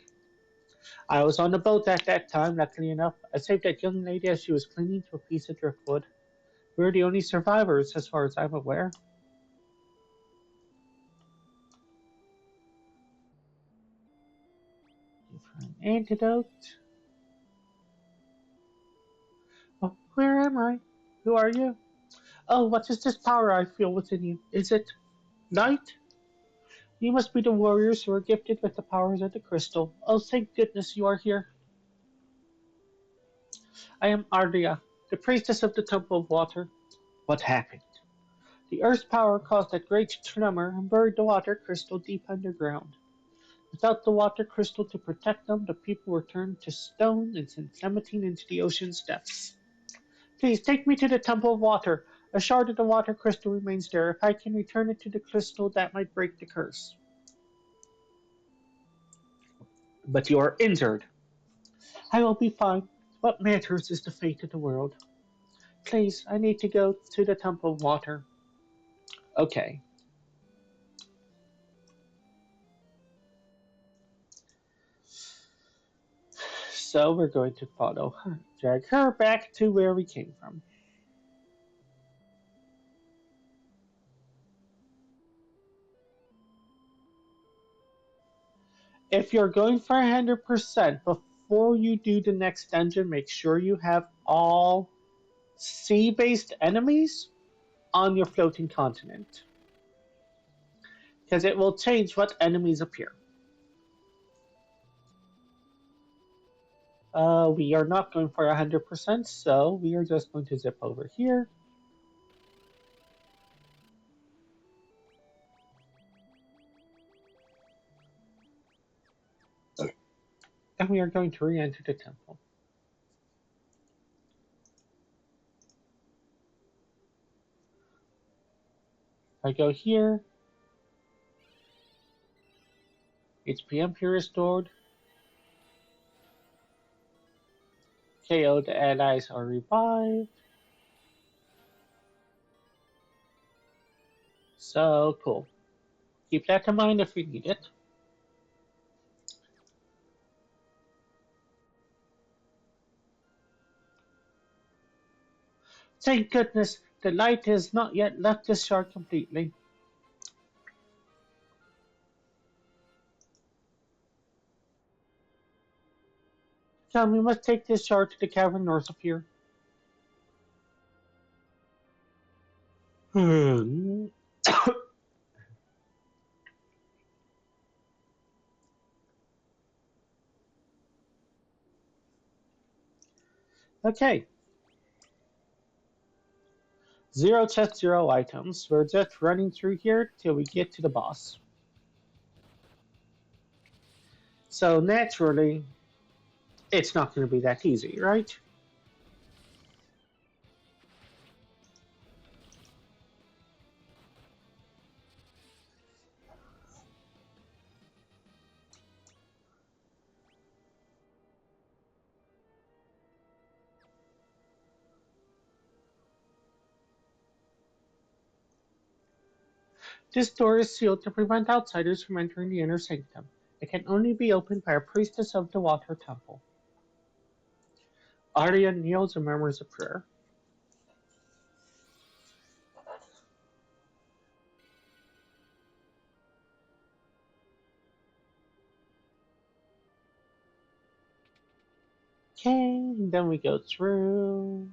I was on the boat at that time, luckily enough. I saved that young lady as she was clinging to a piece of driftwood. We're the only survivors, as far as I'm aware. Give her an antidote. Oh, where am I? Who are you? Oh, what is this power I feel within you? Is it light? You must be the warriors who are gifted with the powers of the crystal. Oh, thank goodness you are here. I am Ardia, the priestess of the Temple of Water. What happened? The Earth's power caused a great tremor and buried the water crystal deep underground. Without the water crystal to protect them, the people were turned to stone and sent plummeting into the ocean's depths. Please take me to the Temple of Water. A shard of the water crystal remains there. If I can return it to the crystal, that might break the curse. But you are injured. I will be fine. What matters is the fate of the world. Please, I need to go to the Temple of Water. Okay, so we're going to follow her. Drag her back to where we came from. If you're going for 100%, before you do the next dungeon, make sure you have all sea-based enemies on your floating continent. Because it will change what enemies appear. We are not going for 100%, so we are just going to zip over here. And we are going to re-enter the temple. If I go here, HP restored. KO'd allies are revived. So cool. Keep that in mind if we need it. Thank goodness the light has not yet left the shard completely. Come, we must take this shard to the cavern north of here. Okay. Zero chest, zero items. We're just running through here till we get to the boss. So naturally, it's not going to be that easy, right? This door is sealed to prevent outsiders from entering the inner sanctum. It can only be opened by a priestess of the Water Temple. Arya kneels and murmurs a prayer. Okay, and then we go through.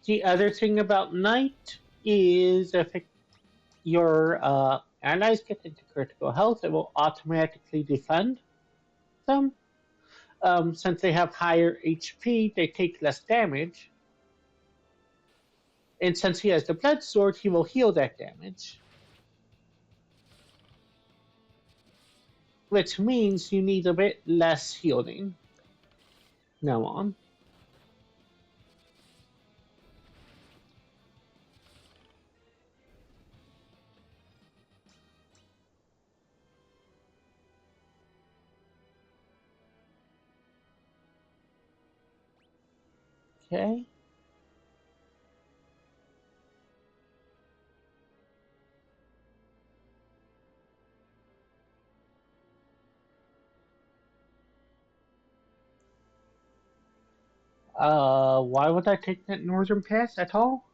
The other thing about Knight is if your allies get into critical health, it will automatically defend them. Since they have higher HP, they take less damage. And since he has the blood sword, he will heal that damage. Which means you need a bit less healing. Now on. Okay. Why would I take that northern pass at all?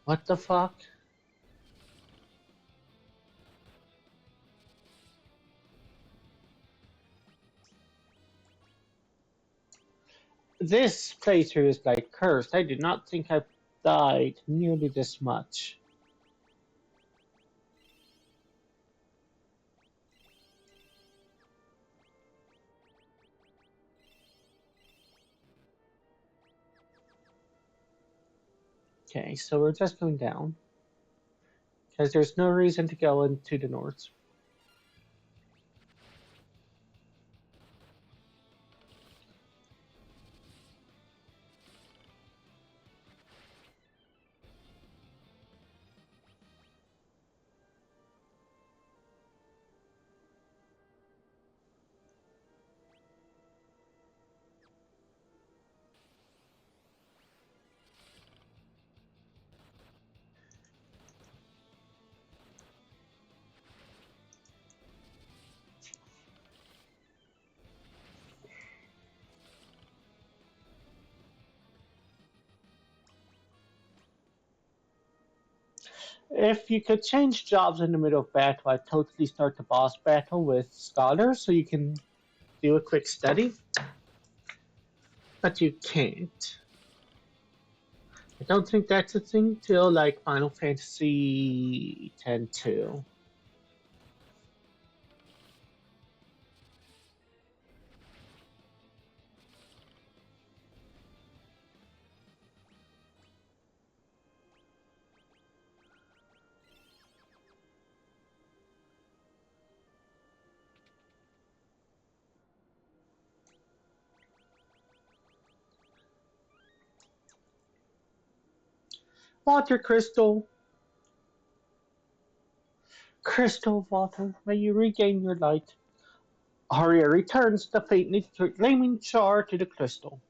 What the fuck? This playthrough is like cursed. I did not think I died nearly this much. Okay, so we're just going down. Because there's no reason to go into the north. If you could change jobs in the middle of battle, I'd totally start the boss battle with scholars so you can do a quick study. But you can't. I don't think that's a thing till like Final Fantasy X-2. Water Crystal. Crystal Water, may you regain your light. Arya returns the faintly gleaming char to the crystal.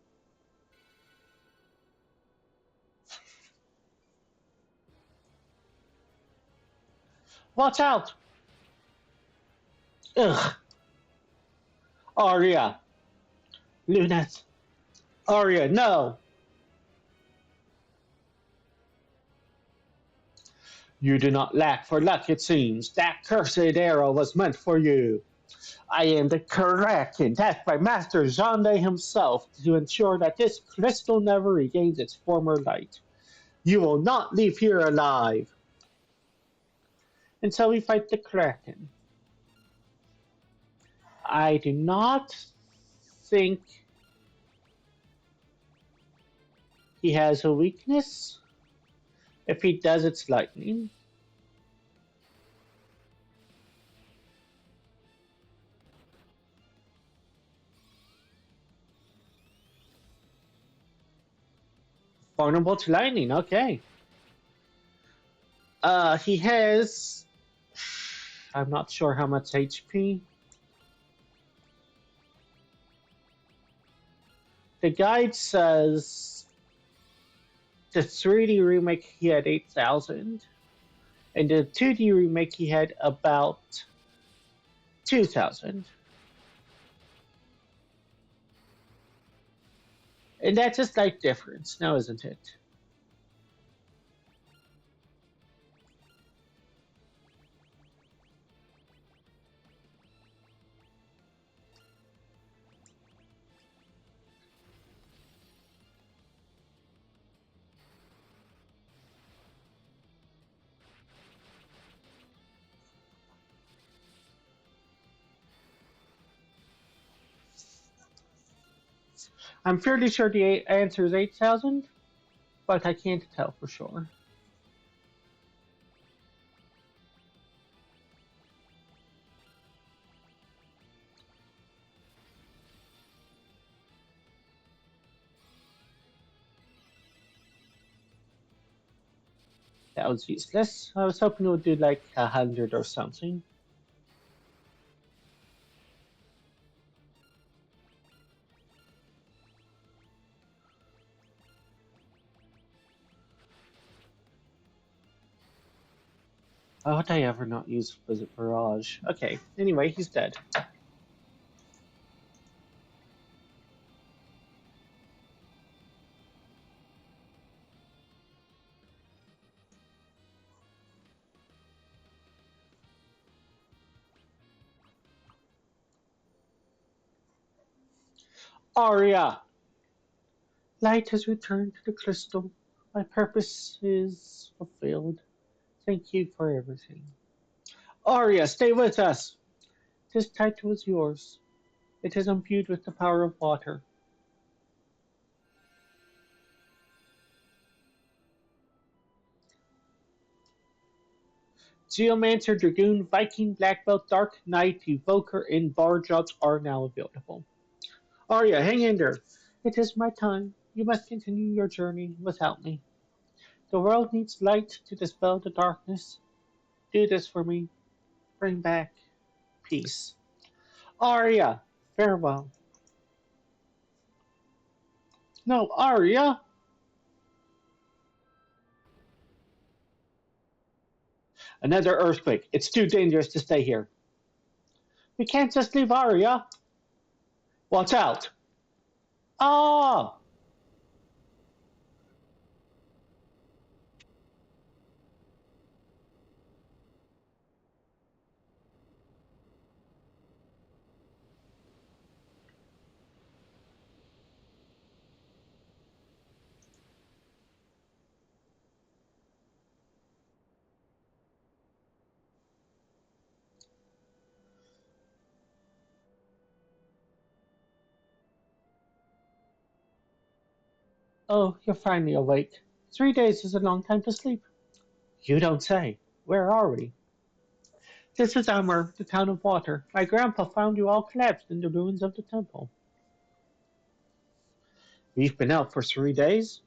Watch out! Ugh. Arya. Lunas. Arya, no! You do not lack for luck, it seems. That cursed arrow was meant for you. I am the Kraken, tasked by Master Zande himself to ensure that this crystal never regains its former light. You will not leave here alive until we fight the Kraken. I do not think he has a weakness. If he does, it's lightning. Vulnerable to lightning, okay. He has. I'm not sure how much HP. The guide says the 3D remake he had 8,000, and the 2D remake he had about 2,000. And that's a slight difference, now isn't it? I'm fairly sure the answer is 8,000, but I can't tell for sure. That was useless. I was hoping it would do like 100 or something. How would I ever not use Visit Barrage? Okay, anyway, he's dead. Arya! Light has returned to the crystal. My purpose is fulfilled. Thank you for everything. Arya, stay with us! This title is yours. It is imbued with the power of water. Geomancer, Dragoon, Viking, Black Belt, Dark Knight, Evoker, and Bar jobs are now available. Arya, hang in there. It is my time. You must continue your journey without me. The world needs light to dispel the darkness. Do this for me. Bring back peace. Arya, farewell. No, Arya! Another earthquake. It's too dangerous to stay here. We can't just leave Arya. Watch out. Ah! Oh, you're finally awake. 3 days is a long time to sleep. You don't say. Where are we? This is Amur, the town of water. My grandpa found you all collapsed in the ruins of the temple. We've been out for 3 days?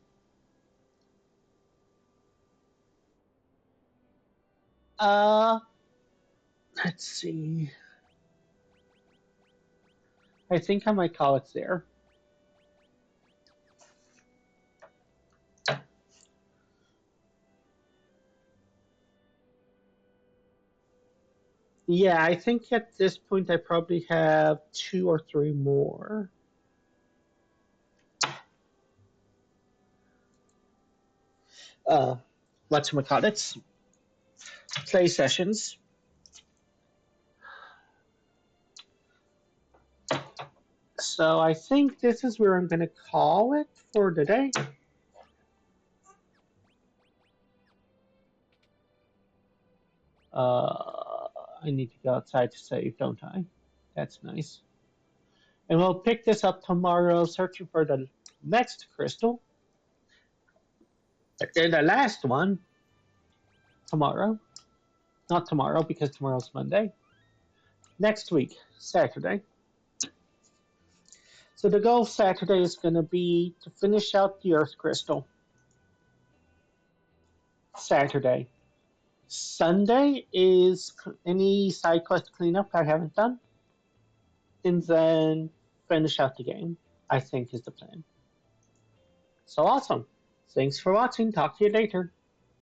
Uh, let's see. I think I might call it there. Yeah, I think at this point I probably have 2 or 3 more. Uh, whatchamacallits? Play sessions. So I think this is where I'm going to call it for today. I need to go outside to save, don't I? That's nice. And we'll pick this up tomorrow, searching for the next crystal. And the last one tomorrow. Not tomorrow, because tomorrow's Monday. Next week, Saturday. So the goal Saturday is going to be to finish out the Earth crystal. Saturday. Sunday is any side quest cleanup I haven't done. And then finish out the game, I think is the plan. So awesome. Thanks for watching. Talk to you later.